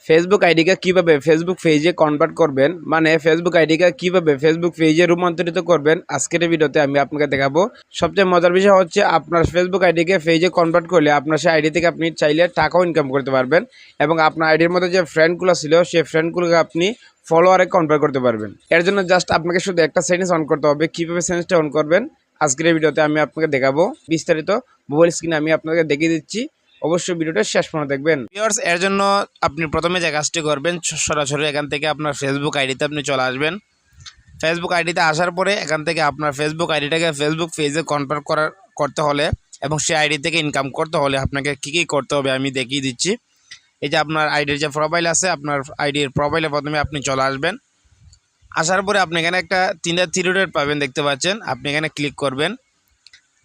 Facebook আইডিকে কিভাবে Facebook পেজে convert করবেন, মানে ফেসবুক আইডিকে কিভাবে ফেসবুক পেজে রূপান্তরিত করবেন, আজকের এই ভিডিওতে আমি আপনাকে দেখাবো। সবচেয়ে মজার বিষয় হচ্ছে আপনার ফেসবুক আইডিকে পেজে কনভার্ট করলে আপনার সেই আইডি থেকে আপনি চাইলে টাকাও ইনকাম করতে পারবেন এবং আপনার আইডির মধ্যে যে ফ্রেন্ডগুলো ছিল সেই ফ্রেন্ডগুলোকে আপনি ফলোয়ারে কনভার্ট করতে পারবেন। এর জন্য জাস্ট আপনাকে শুধু একটা সেটিংস অন করতে হবে। কীভাবে সেটিংসটা অন করবেন আজকের এই ভিডিওতে আমি আপনাকে দেখাবো। বিস্তারিত মোবাইল স্ক্রিনে আমি আপনাকে দেখিয়ে দিচ্ছি, অবশ্যই ভিডিওটা শেষ পর্যন্ত দেখবেন। ভিউয়ার্স, এর জন্য আপনি প্রথমে যে কাজটি করবেন, সরাসরি এখান থেকে আপনার ফেসবুক আইডিতে আপনি চলে আসবেন। ফেসবুক আইডিতে আসার পরে এখান থেকে আপনার ফেসবুক আইডিটাকে ফেসবুক পেজে কনভার্ট করতে হলে এবং সেই আইডি থেকে ইনকাম করতে হলে আপনাকে কী করতে হবে আমি দেখিয়ে দিচ্ছি। এই যে আপনার আইডির যে প্রোফাইল আছে, আপনার আইডির প্রোফাইলে প্রথমে আপনি চলে আসবেন। আসার পরে আপনি এখানে একটা তিনটা থ্রি ডট পাবেন, দেখতে পাচ্ছেন। আপনি এখানে ক্লিক করবেন।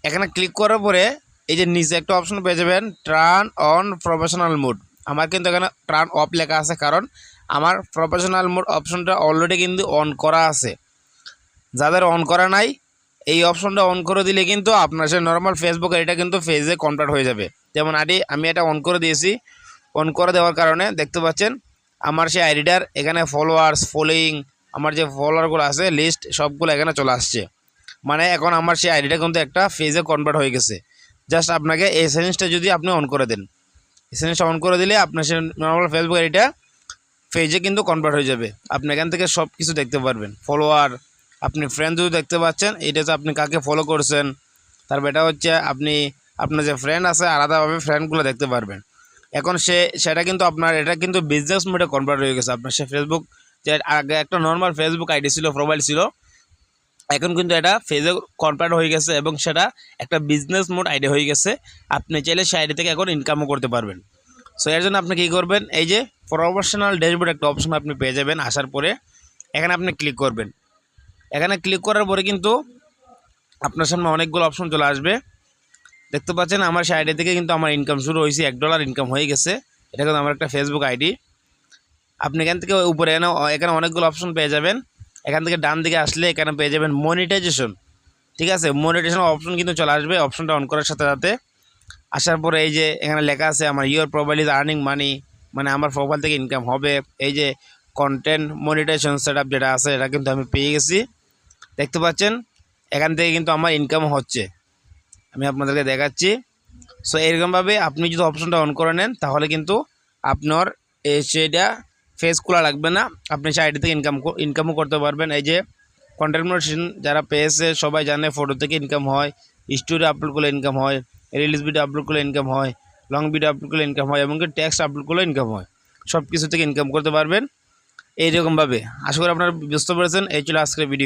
এখানে ক্লিক করার পরে এই যে নিচে একটা অপশন পেয়ে যাবেন, টার্ন অন প্রফেশনাল মোড। আমার কিন্তু এখানে টার্ন অফ লেখা আছে, কারণ আমার প্রফেশনাল মোড অপশনটা অলরেডি কিন্তু অন করা আছে। যাদের অন করা নাই, এই অপশনটা অন করে দিলে কিন্তু আপনার সে নর্মাল ফেসবুক আইডিটা কিন্তু পেজে কনভার্ট হয়ে যাবে। যেমন আমি এটা অন করে দিয়েছি। অন করে দেওয়ার কারণে দেখতে পাচ্ছেন আমার সেই আইডিটার এখানে ফলোয়ার্স, ফলোয়িং, আমার যে ফলোয়ারগুলো আছে লিস্ট সবগুলো এখানে চলে আসছে। মানে এখন আমার সেই আইডিটা কিন্তু একটা পেজে কনভার্ট হয়ে গেছে। জাস্ট আপনাকে এই সেটিংসটা যদি আপনি অন করে দেন, এই সেটিংসটা অন করে দিলে আপনার সে নর্মাল ফেসবুক আইডিটা পেজে কিন্তু কনভার্ট হয়ে যাবে। আপনি এখান থেকে সব কিছু দেখতে পারবেন, ফলোয়ার, আপনি ফ্রেন্ড যদি দেখতে পাচ্ছেন, এইটাতে আপনি কাকে ফলো করছেন। তারপর এটা হচ্ছে আপনি আপনার যে ফ্রেন্ড আছে আলাদাভাবে ফ্রেন্ডগুলো দেখতে পারবেন। এখন সেটা কিন্তু আপনার এটা কিন্তু বিজনেস মোডে কনভার্ট হয়ে গেছে। আপনার সে ফেসবুক যে আগে একটা নর্মাল ফেসবুক আইডি ছিল, প্রোফাইল ছিল, এখন কিন্তু এটা পেজে কনভার্ট হয়ে গেছে এবং সেটা একটা বিজনেস মোড আইডি হয়ে গেছে। আপনি চাইলে সেই আইডি থেকে এখন ইনকামও করতে পারবেন। সো এর জন্য আপনি কী করবেন, এই যে প্রফেশনাল ড্যাশবোর্ড একটা অপশন আপনি পেয়ে যাবেন। আসার পরে এখানে আপনি ক্লিক করবেন। এখানে ক্লিক করার পরে কিন্তু আপনার সামনে অনেকগুলো অপশন চলে আসবে। দেখতে পাচ্ছেন আমার সেই আইডি থেকে কিন্তু আমার ইনকাম শুরু হয়েছে, $1 ইনকাম হয়ে গেছে। এটা কিন্তু আমার একটা ফেসবুক আইডি। আপনি এখান থেকে উপরে এখানে অনেকগুলো অপশন পেয়ে যাবেন। এখান থেকে ডান দিকে আসলে এখানে পেয়ে যাবেন মনিটাইজেশন। ঠিক আছে, মনিটাইজেশন অপশন কিন্তু চলে আসবে। অপশনটা অন করার সাথে সাথে আসার পরে এই যে এখানে লেখা আছে আমার your profile is earning money, মানে আমার প্রোফাইল থেকে ইনকাম হবে। এই যে কন্টেন্ট মনিটাইজেশন সেটআপ যেটা আছে এটা কিন্তু আমি পেয়ে গেছি। দেখতে পাচ্ছেন এখান থেকে কিন্তু আমার ইনকাম হচ্ছে। আমি আপনাদেরকে দেখাচ্ছি। সো এরকমভাবে আপনি যদি অপশনটা অন করে নেন তাহলে কিন্তু আপনার সেটা ফেস খোলা লাগবে না, আপনি সেই আইডি থেকে ইনকামও করতে পারবেন। এই যে কন্টেন্ট মনিটাইজেশন যারা পেয়েছে সবাই জানে, ফটো থেকে ইনকাম হয়, স্টোরি আপলোড করলে ইনকাম হয়, রিলিজ ভিডিও আপলোড করলে ইনকাম হয়, লং ভিডিও আপলোড করলে ইনকাম হয়, এমনকি টেক্সট আপলোড করলে ইনকাম হয়। সব কিছু থেকে ইনকাম করতে পারবেন এইরকমভাবে। আশা করি আপনারা বুঝতে পেরেছেন। এই ছিল আজকের ভিডিও।